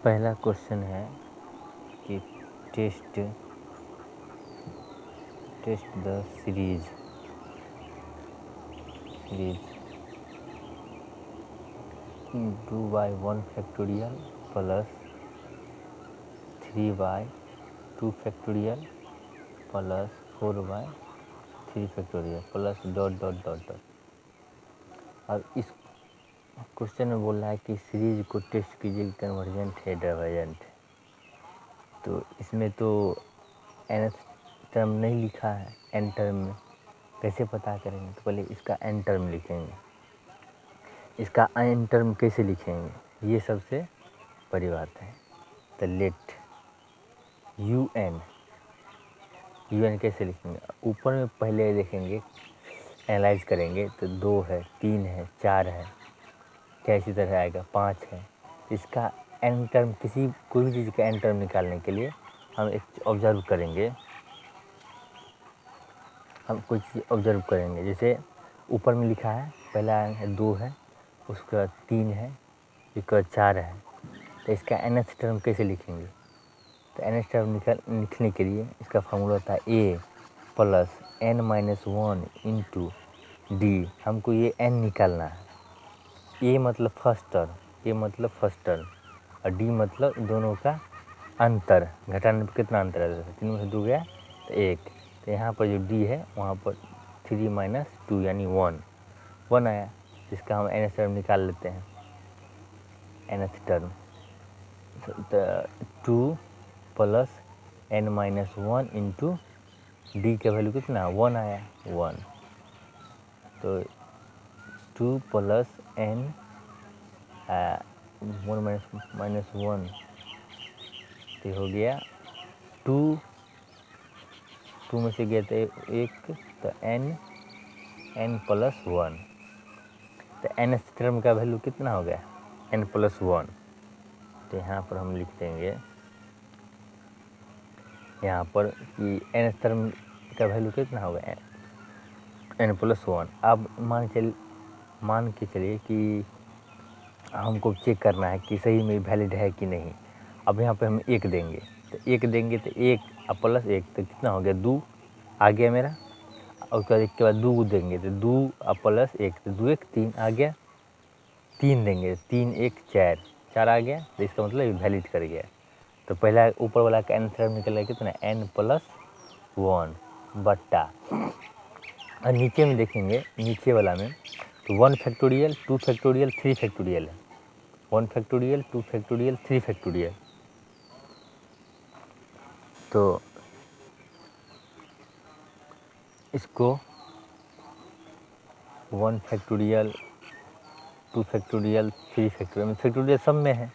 पहला क्वेश्चन है कि test the series 2/1 factorial plus 3/2 factorial plus 4/3 factorial plus dot dot dot dot. अब इस क्वेश्चन में बोल रहा है कि सीरीज को टेस्ट कीजिए कन्वर्जेंट है डाइवर्जेंट है। तो इसमें तो एन टर्म नहीं लिखा है, एन टर्म में कैसे पता करेंगे? तो पहले इसका एन टर्म लिखेंगे। इसका एन टर्म कैसे लिखेंगे, ये सबसे बड़ी बात है। तो लेट यू एन कैसे लिखेंगे? ऊपर में पहले देखेंगे, एनालाइज करेंगे तो 2 है, 3 है, 4 है, क्या इसी तरह आएगा, 5 है। इसका एन टर्म, किसी कोई भी चीज़ का एन टर्म निकालने के लिए हम एक ऑब्जर्व करेंगे, हम कुछ चीज़ ऑब्जर्व करेंगे। जैसे ऊपर में लिखा है, पहला है 2 है, उसका 3 है, उसका 4 है। तो इसका एनथ टर्म कैसे लिखेंगे? तो एनथ टर्म लिखने के लिए इसका फार्मूला होता है A plus N minus 1 into D. हमको ये एन निकालना है। ए मतलब फर्स्ट टर्म, ए मतलब फर्स्ट टर्म, और डी मतलब दोनों का अंतर। घटाने पर कितना अंतर है? 3 में से 2 गया तो 1। तो यहाँ पर जो डी है वहाँ पर 3 माइनस 2 यानी 1 आया। जिसका हम एन टर्म निकाल लेते हैं। Nth term 2 plus N minus 1 into D का वैल्यू कितना, 1 आया, 1। तो 2 प्लस एन 1 माइनस 1 तो हो गया 2 में से गया तो 1, तो एन प्लस 1। तो एन टर्म का वैल्यू कितना हो गया, एन प्लस 1। तो यहाँ पर हम लिख देंगे यहाँ पर कि एन टर्म का वैल्यू कितना होगा, एन प्लस 1। अब मान के चलिए कि हमको चेक करना है कि सही में वैलिड है कि नहीं। अब यहाँ पे हम 1 देंगे, तो 1 देंगे तो 1 प्लस 1 तो कितना हो गया, 2 आ गया मेरा। और उसके बाद 1 के बाद 2 देंगे तो 2 प्लस 1 तो 2 1 3 आ गया। 3 देंगे, 3 1 4 आ गया। तो इसका मतलब वैलिड कर गया। तो पहला ऊपर वाला का एन टर्म निकल गया कितना, एन प्लस 1 बट्टा, और नीचे में देखेंगे, नीचे वाला में तो 1 फैक्टोरियल 2 फैक्टोरियल 3 फैक्टोरियल है। 1 फैक्टोरियल 2 फैक्टोरियल 3 फैक्टोरियल। तो इसको 1 फैक्टोरियल 2 फैक्टोरियल 3 फैक्टोरियल, फैक्टोरियल सब में है,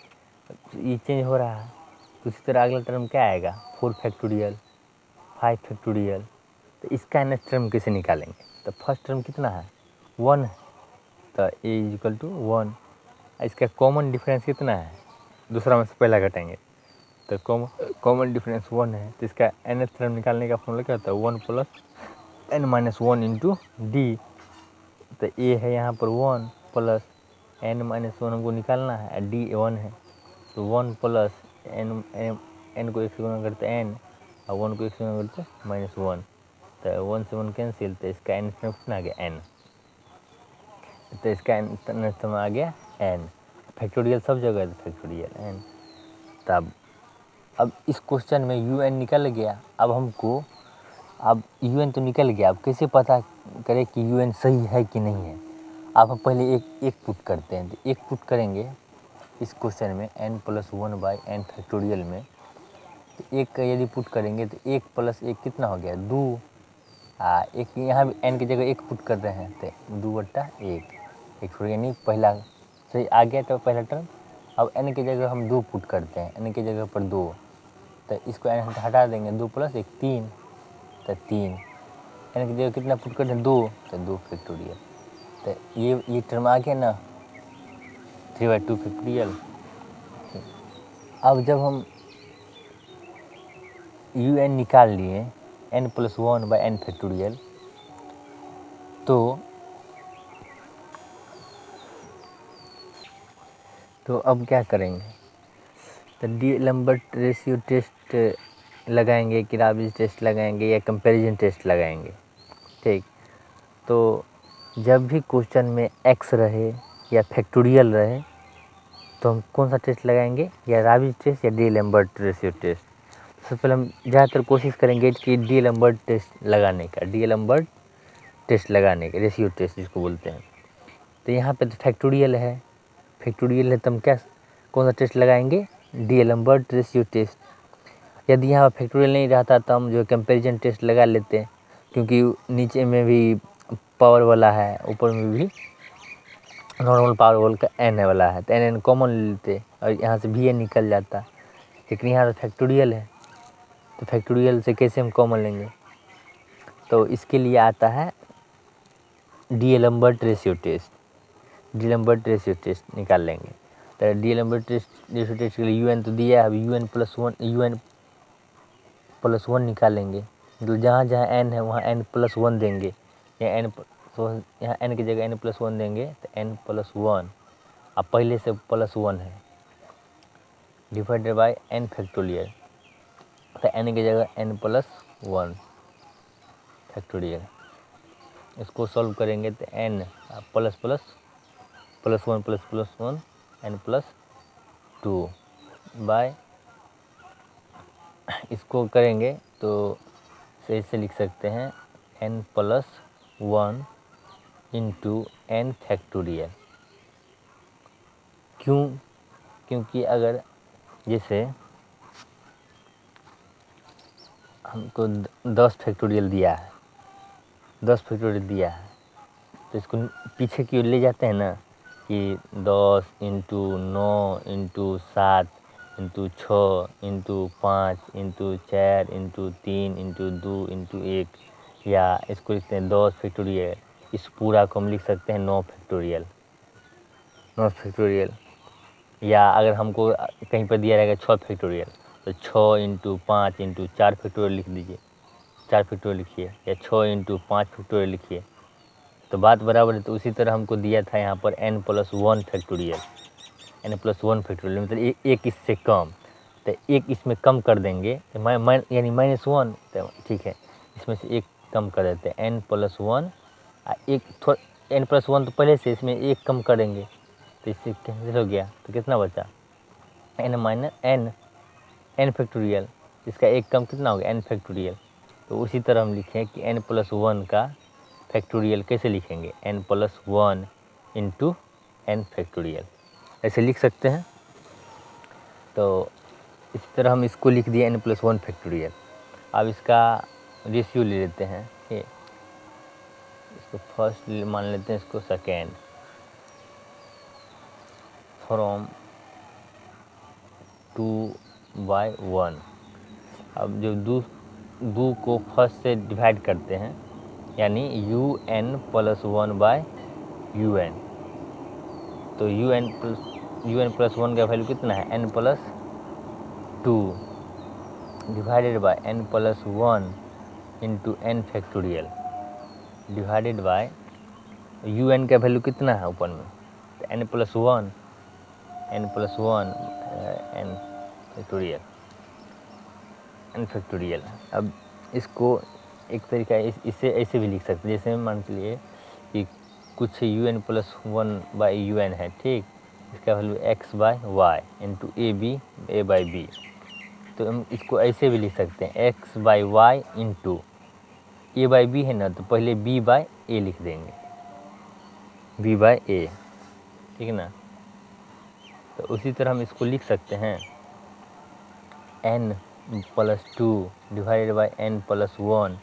ये चेंज हो रहा है। तो इसी तरह अगला टर्म क्या आएगा, 4 फैक्टोरियल 5 फैक्टोरियल। तो इसका एन टर्म कैसे निकालेंगे? तो फर्स्ट टर्म कितना है, 1 है, तो ए इक्वल टू 1। इसका कॉमन डिफरेंस कितना है, दूसरा में से पहला घटाएंगे तो कॉमन डिफरेंस 1 है। तो इसका एन टर्म निकालने का फॉर्मूला क्या होता है, 1 plus N minus 1 into D. तो ए है यहाँ पर 1 प्लस एन माइनस 1 हमको निकालना है, डी 1 है। तो 1 प्लस एन को 1 से गुना करते एन, और 1 को 1 से गुना करते -1। तो 1 से 1 कैंसिल, तो इसका एन टर्म कितना आ गया, एन। तो इसका एन टर्म आ गया एन। फैक्टोरियल सब जगह है, तो फैक्टोरियल एन। तब अब इस क्वेश्चन में यू एन निकल गया। अब हमको, अब यू एन तो निकल गया, अब कैसे पता करें कि यू एन सही है कि नहीं है? अब हम पहले एक पुट करते हैं। तो एक पुट करेंगे इस क्वेश्चन में, N plus 1 by N factorial में। तो एक का यदि पुट करेंगे तो 1 प्लस 1 कितना हो गया, 2। एक यहाँ भी एन की जगह 1 पुट कर रहे हैं, तो 2 बट्टा 1 यानी पहला सही आ गया। तो पहला टर्म। अब एन की जगह हम 2 पुट करते हैं, एन की जगह पर 2, तो इसको एन हटा देंगे, 2 प्लस 1 3, तो 3। एन की जगह कितना पुट करते हैं, 2, तो 2 फैक्टोरियल। तो ये टर्म आ गया ना, 3/2 फैक्टोरियल। अब जब हम यू एन निकाल लिए, N plus 1 by N factorial, तो अब क्या करेंगे? तो डी-एल्बर्ट रेशियो टेस्ट लगाएंगे कि राबिज टेस्ट लगाएंगे या कंपैरिजन टेस्ट लगाएंगे, ठीक। तो जब भी क्वेश्चन में एक्स रहे या फैक्टोरियल रहे तो हम कौन सा टेस्ट लगाएंगे, या राबिज टेस्ट या डी-एल्बर्ट रेशियो टेस्ट। सबसे पहले हम ज़्यादातर कोशिश करेंगे कि डी-एल्बर्ट टेस्ट लगाने का, डी-एल्बर्ट टेस्ट लगाने का, रेशियो टेस्ट जिसको बोलते हैं। तो यहाँ पे तो फैक्टोरियल है, तो हम क्या कौन सा टेस्ट लगाएंगे, डी-एल्बर्ट रेशियो टेस्ट। यदि यहाँ फैक्टोरियल नहीं रहता तो हम जो कंपैरिजन टेस्ट लगा लेते हैं, क्योंकि नीचे में भी पावर वाला है, ऊपर में भी नॉर्मल पावर वाला का एन वाला है, तो एन कॉमन ले लेते और यहाँ से भी एन निकल जाता। लेकिन यहाँ तो फैक्टोरियल है, तो फैक्टोरियल से कैसे हम कॉमन लेंगे, तो इसके लिए आता है D'Alembert ratio test. D'Alembert ratio test निकाल लेंगे। तो डी-एल्बर्ट रेशियो टेस्ट के लिए यूएन तो दिया है, अब यूएन प्लस वन निकालेंगे। मतलब जहाँ जहाँ एन है वहाँ एन प्लस वन देंगे, या यहाँ एन की जगह n+1 देंगे, तो n+1 अब पहले से +1 है डिवाइडेड बाय n फैक्टोरियल, तो n की जगह n+1 फैक्टोरियल। इसको सॉल्व करेंगे तो n प्लस +1 + +1 n+2 बाय, इसको करेंगे तो सही से लिख सकते हैं n+1 इंटू n फैक्टोरियल। क्यों, क्योंकि अगर जैसे हमको 10 फैक्टोरियल दिया है, 10 फैक्टोरियल दिया है, तो इसको पीछे की ओर ले जाते हैं ना कि 10 into 9 into 7 into 6 into 5 into 4 into 3 into 2 into 1, या इसको लिखते हैं 10 फैक्टोरियल। इस पूरा को हम लिख सकते हैं 9 फैक्टोरियल, 9 फैक्टोरियल। या अगर हमको कहीं पर दिया रहेगा 6 फैक्टोरियल, तो 6 इंटू 5 इंटू 4 फैक्टोरियल लिख दीजिए, 4 फैक्टोरियल लिखिए, या 6 इंटू 5 फैक्टोरियल लिखिए, तो बात बराबर है। तो उसी तरह हमको दिया था यहाँ पर n+1 फैक्टोरियल, n+1 फैक्टोरियल मतलब एक इससे कम, तो एक इसमें कम कर देंगे, तो यानी -1, तो ठीक है, इसमें से एक कम कर देते हैं n+1, एक थोड़ा n+1 तो पहले से, इसमें एक कम करेंगे तो इससे कैंसिल हो गया, तो कितना बचा n फैक्टोरियल, इसका एक कम कितना हो गया n फैक्टोरियल। तो उसी तरह हम लिखें कि n+1 का फैक्टोरियल कैसे लिखेंगे, n+1 इंटू n फैक्टोरियल, ऐसे लिख सकते हैं। तो इसी तरह हम इसको लिख दिए n+1 फैक्टोरियल। अब इसका रेशियो ले लेते हैं, ये इसको फर्स्ट मान लेते हैं, इसको सेकेंड, फ्रॉम 2/1। अब जब दो को फर्स्ट से डिवाइड करते हैं, यानी UN+1/UN, तो UN+1 का वैल्यू कितना है n+2 divided by n+1 into n factorial, divided bye UN का वैल्यू कितना है ऊपर में, तो n+1 n फैक्टोरियल। अब इसको एक तरीका इससे ऐसे भी लिख सकते हैं, जैसे मान के लिए कि कुछ UN+1/UN है, ठीक, इसका वैल्यू x/y इंटू a/b, तो हम इसको ऐसे भी लिख सकते हैं x/y इंटू a/b है ना, तो पहले b/a लिख देंगे, b/a, ठीक है ना। तो उसी तरह हम इसको लिख सकते हैं n+2 divided by n+1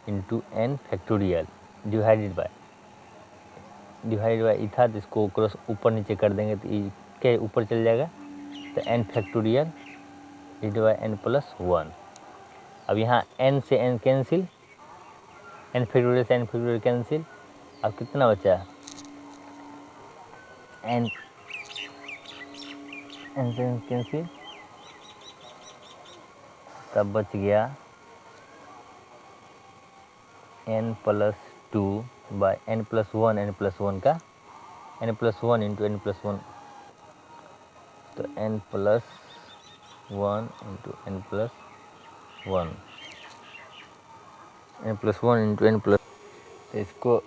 into n factorial, divided by E था, तो इसको क्रॉस ऊपर नीचे कर देंगे तो ई के ऊपर चल जाएगा, तो n factorial divided by n+1। अब यहाँ n से n कैंसिल, n फैक्टोरियल से n फैक्टोरियल कैंसिल, अब कितना बचा n से n कैंसिल, तब बच गया n+2 बाय n+1 का n+1 इंटू n+1, तो n+2 1 into n plus 1, n plus 1 into n plus, तो इसको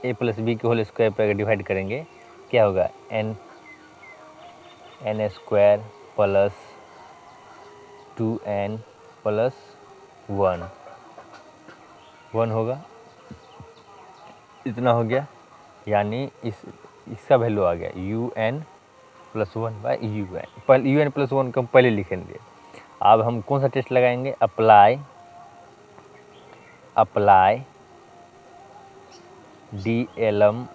ए प्लस बी के होल स्क्वायर पर अगर डिवाइड करेंगे क्या होगा, N square plus 2n plus 1 होगा, इतना हो गया। यानी इसका वैल्यू आ गया u N plus 1 by you n. पहले यू एन प्लस 1 को हम पहले लिखेंगे। अब हम कौन सा टेस्ट लगाएंगे, apply D'Alembert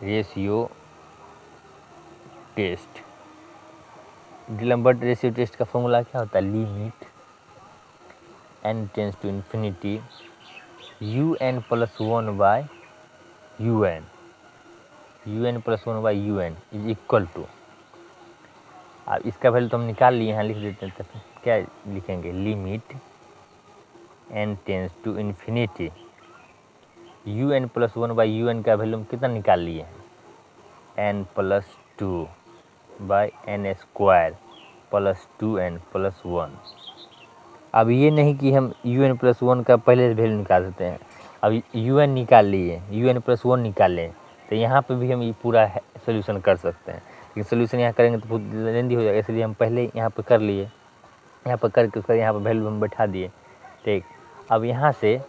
ratio test. D'Alembert ratio test का फॉर्मूला क्या होता है, limit n tends to infinity you N plus 1 by U N plus 1 by you N is equal to, अब इसका वैल्यू तो हम निकाल लिए, यहाँ लिख देते हैं। तो क्या लिखेंगे, limit n tends to infinity you N plus 1 by you n का वैल्यू हम कितना निकाल लिए हैं, n plus 2 by n square plus 2n plus 1। अब ये नहीं कि हम यू एन प्लस 1 का पहले वैल्यू निकाल सकते हैं। अब यू एन निकाल लिए, यू एन प्लस 1 निकालें, तो यहाँ पे भी हम ये पूरा सोल्यूशन कर सकते हैं। लेकिन सोल्यूशन यहाँ करेंगे तो बहुत लेंदी हो जाएगा, इसलिए हम पहले यहाँ पे कर लिए, यहाँ पर करके उसका यहाँ पर वैल्यू हम बैठा दिए। ठीक, अब यहाँ से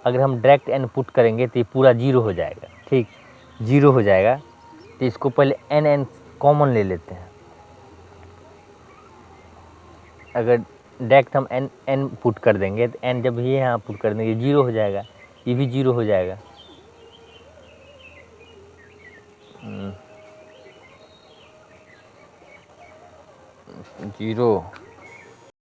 अगर हम डायरेक्ट एन पुट करेंगे तो ये पूरा 0 हो जाएगा। ठीक, 0 हो जाएगा, तो इसको पहले एन कॉमन ले लेते हैं। अगर डायरेक्ट हम एन पुट कर देंगे तो एन जब ये यहाँ पुट कर देंगे 0 हो जाएगा, ये भी 0 हो जाएगा। 0